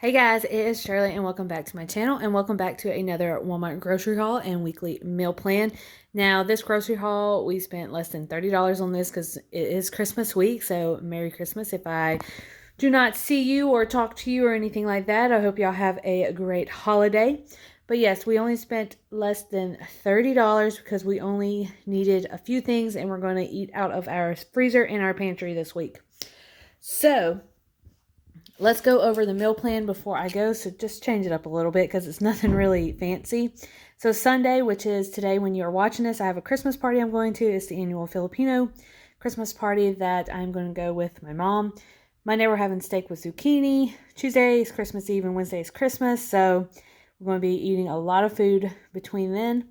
Hey guys, it is Shirley and welcome back to my channel and welcome back to another Walmart grocery haul and weekly meal plan. Now this grocery haul, we spent less than $30 on this because it is Christmas week, so Merry Christmas. If I do not see you or talk to you or anything like that, I hope y'all have a great holiday. But yes, we only spent less than $30 because we only needed a few things and we're going to eat out of our freezer and our pantry this week. So let's go over the meal plan before I go. So just change it up a little bit because it's nothing really fancy. So Sunday, which is today when you are watching this, I have a Christmas party I'm going to. It's the annual Filipino Christmas party that I'm going to go with my mom. Monday, we're having steak with zucchini. Tuesday is Christmas Eve and Wednesday is Christmas. So we're going to be eating a lot of food between then.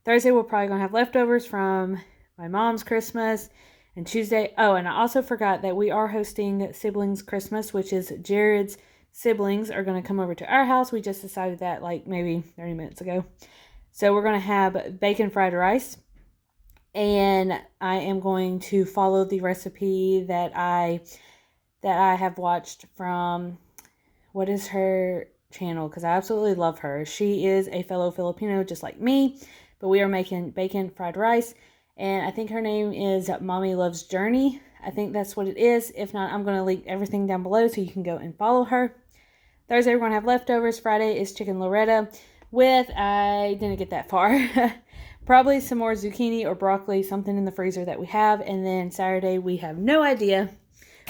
Thursday, we're probably going to have leftovers from my mom's Christmas. And Tuesday, oh, and I also forgot that we are hosting Siblings Christmas, which is Jared's siblings are going to come over to our house. We just decided that like maybe 30 minutes ago. So we're going to have bacon fried rice. And I am going to follow the recipe that I have watched from, what is her channel? Because I absolutely love her. She is a fellow Filipino just like me, but we are making bacon fried rice. And I think her name is Mommy Loves Journey. I think that's what it is. If not, I'm going to link everything down below so you can go and follow her. Thursday, we're going to have leftovers. Friday is chicken Loretta with, I didn't get that far, probably some more zucchini or broccoli, something in the freezer that we have. And then Saturday, we have no idea,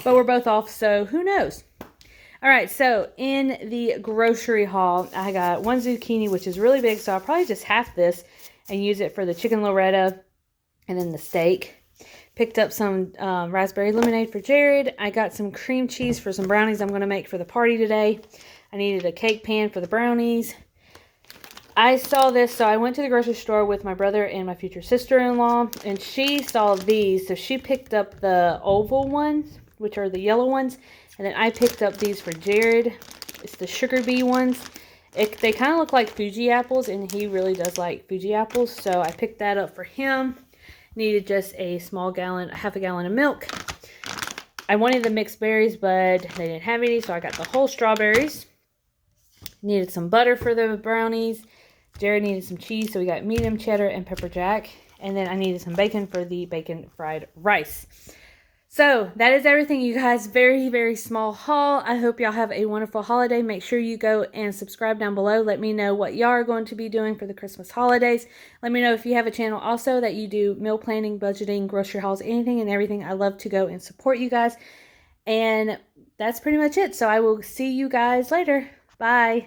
but we're both off, so who knows? All right, so in the grocery haul, I got one zucchini, which is really big, so I'll probably just half this and use it for the chicken Loretta. And then the steak. Picked up some raspberry lemonade for Jared. I got some cream cheese for some brownies I'm going to make for the party today. I needed a cake pan for the brownies. I saw this, so I went to the grocery store with my brother and my future sister-in-law, and she saw these, so she picked up the oval ones, which are the yellow ones, and then I picked up these for Jared. It's the sugar bee ones. They kind of look like Fuji apples, and he really does like Fuji apples, so I picked that up for him. Needed just a small gallon, half a gallon of milk. I wanted the mixed berries, but they didn't have any, so I got the whole strawberries. Needed some butter for the brownies. Jared needed some cheese, so we got medium cheddar and pepper jack. And then I needed some bacon for the bacon fried rice. So that is everything, you guys. Very, very small haul. I hope y'all have a wonderful holiday. Make sure you go and subscribe down below. Let me know what y'all are going to be doing for the Christmas holidays. Let me know if you have a channel also that you do meal planning, budgeting, grocery hauls, anything and everything. I love to go and support you guys. And that's pretty much it. So I will see you guys later. Bye.